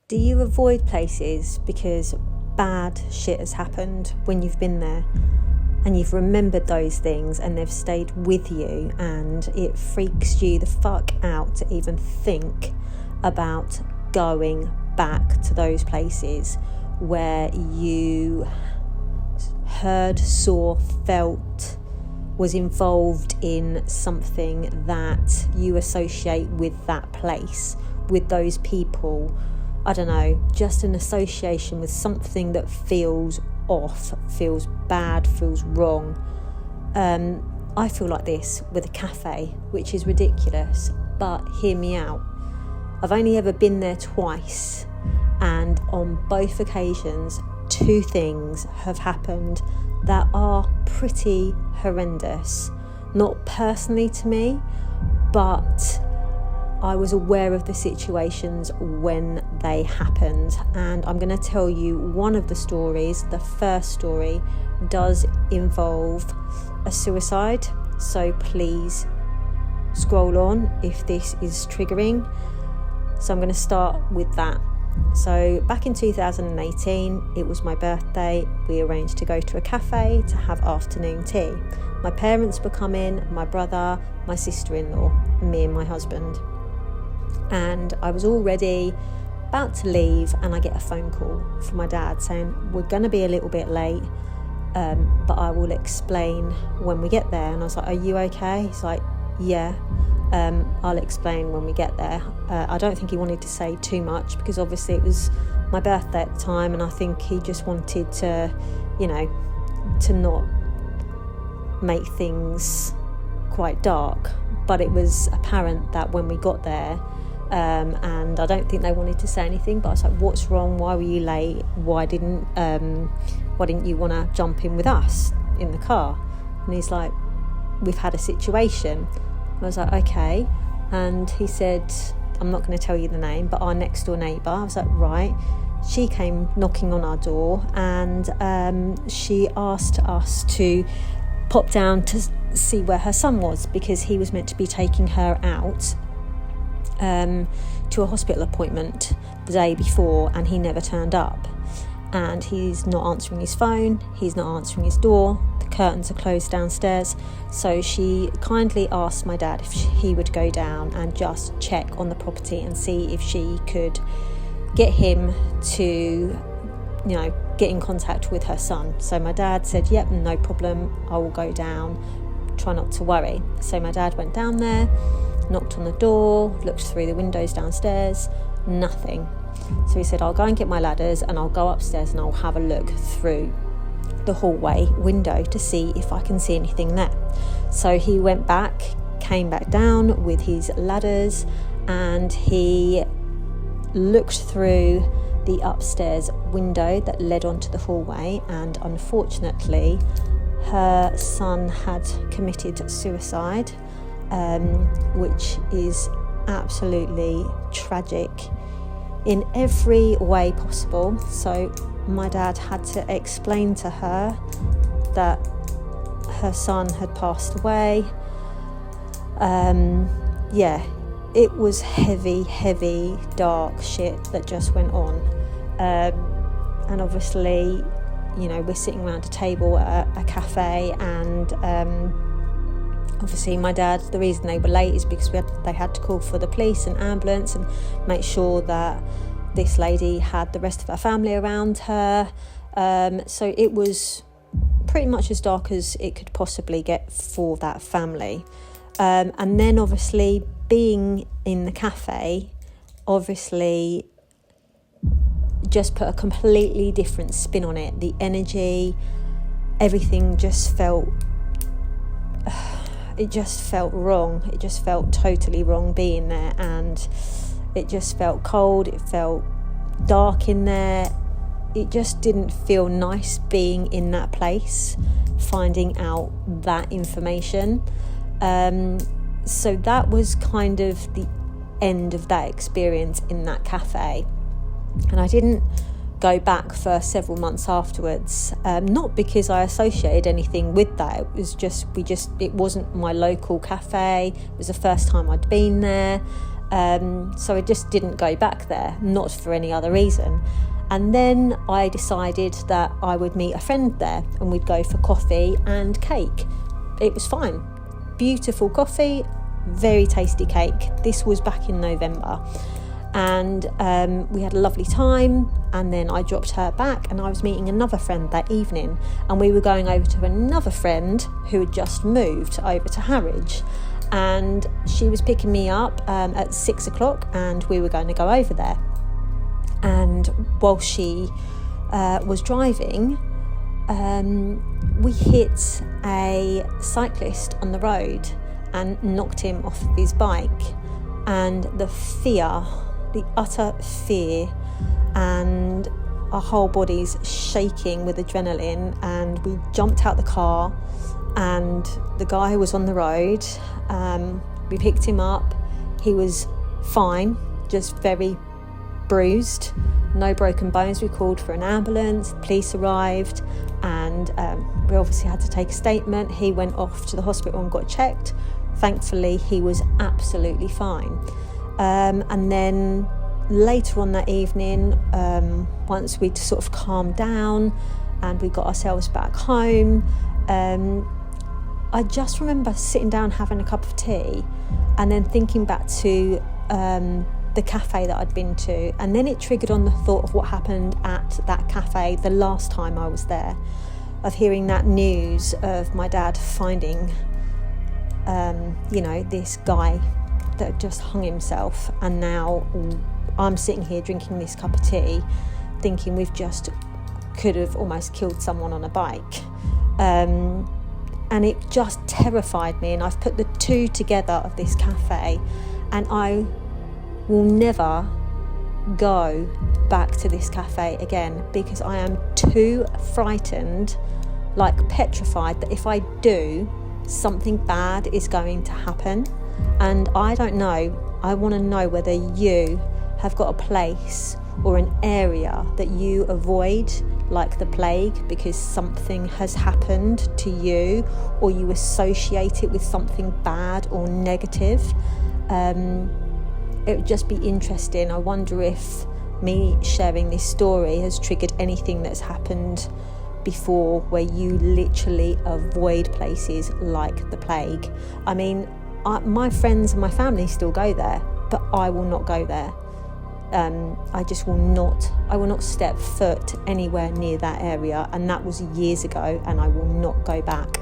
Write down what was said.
Do you avoid places because bad shit has happened when you've been there and you've remembered those things and they've stayed with you, and it freaks you the fuck out to even think about going back to those places where you heard, saw, felt, was involved in something that you associate with that place, with those people? I don't know, just an association with something that feels off, feels bad, feels wrong. I feel like this with a cafe, which is ridiculous, but hear me out. I've only ever been there twice, and on both occasions, two things have happened that are pretty horrendous. Not personally to me, but I was aware of the situations when they happened, and I'm going to tell you one of the stories. The first story does involve a suicide, so please scroll on if this is triggering. So I'm going to start with that. So back in 2018, it was my birthday. We arranged to go to a cafe to have afternoon tea. My parents were coming, my brother, my sister-in-law, me and my husband. And I was all ready, about to leave, and I get a phone call from my dad saying, we're going to be a little bit late, but I will explain when we get there. And I was like, are you okay? He's like, yeah, I'll explain when we get there. I don't think he wanted to say too much because obviously it was my birthday at the time, and I think he just wanted to, to not make things quite dark. But it was apparent that when we got there, and I don't think they wanted to say anything, but I was like, what's wrong? Why were you late? Why didn't you want to jump in with us in the car? And he's like, we've had a situation. I was like, okay. And he said, I'm not going to tell you the name, but our next door neighbour. I was like, right. She came knocking on our door, and she asked us to pop down to see where her son was, because he was meant to be taking her out to a hospital appointment the day before, and he never turned up. And he's not answering his phone, he's not answering his door, the curtains are closed downstairs. So she kindly asked my dad if he would go down and just check on the property and see if she could get him to, get in contact with her son. So my dad said, yep, no problem, I will go down, try not to worry. So my dad went down there, knocked on the door, looked through the windows downstairs, nothing. So he said, I'll go and get my ladders and I'll go upstairs and I'll have a look through the hallway window to see if I can see anything there. So he went back, came back down with his ladders, and he looked through the upstairs window that led onto the hallway, and unfortunately her son had committed suicide, which is absolutely tragic in every way possible. So my dad had to explain to her that her son had passed away. It was heavy, dark shit that just went on. And obviously, we're sitting around a table at a cafe, and obviously my dad, the reason they were late is because they had to call for the police and ambulance and make sure that this lady had the rest of her family around her. So it was pretty much as dark as it could possibly get for that family. And then obviously being in the cafe, obviously just put a completely different spin on it. The energy, everything just felt... It just felt wrong. It just felt totally wrong being there, and it just felt cold. It felt dark in there. It just didn't feel nice being in that place, finding out that information. So that was kind of the end of that experience in that cafe. And I didn't go back for several months afterwards, not because I associated anything with that. It was just it wasn't my local cafe. It was the first time I'd been there. So I just didn't go back there, not for any other reason. And then I decided that I would meet a friend there and we'd go for coffee and cake. It was fine. Beautiful coffee, very tasty cake. This was back in November. And we had a lovely time, and then I dropped her back and I was meeting another friend that evening, and we were going over to another friend who had just moved over to Harwich, and she was picking me up at 6 o'clock and we were going to go over there. And while she was driving, we hit a cyclist on the road and knocked him off of his bike. And the utter fear, and our whole body's shaking with adrenaline, and we jumped out the car, and the guy who was on the road, we picked him up. He was fine, just very bruised, no broken bones. We called for an ambulance, the police arrived, and we obviously had to take a statement. He went off to the hospital and got checked. Thankfully, he was absolutely fine. And then later on that evening, once we'd sort of calmed down and we got ourselves back home, I just remember sitting down having a cup of tea and then thinking back to the cafe that I'd been to, and then it triggered on the thought of what happened at that cafe the last time I was there, of hearing that news of my dad finding this guy that had just hung himself, and now I'm sitting here drinking this cup of tea thinking we've just could have almost killed someone on a bike, and it just terrified me. And I've put the two together of this cafe, and I will never go back to this cafe again, because I am too frightened, like petrified, that if I do, something bad is going to happen. And I don't know, I want to know whether you have got a place or an area that you avoid like the plague because something has happened to you, or you associate it with something bad or negative. It would just be interesting. I wonder if me sharing this story has triggered anything that's happened before where you literally avoid places like the plague. I mean, my friends and my family still go there, but I will not go there. I will not step foot anywhere near that area, and that was years ago, and I will not go back.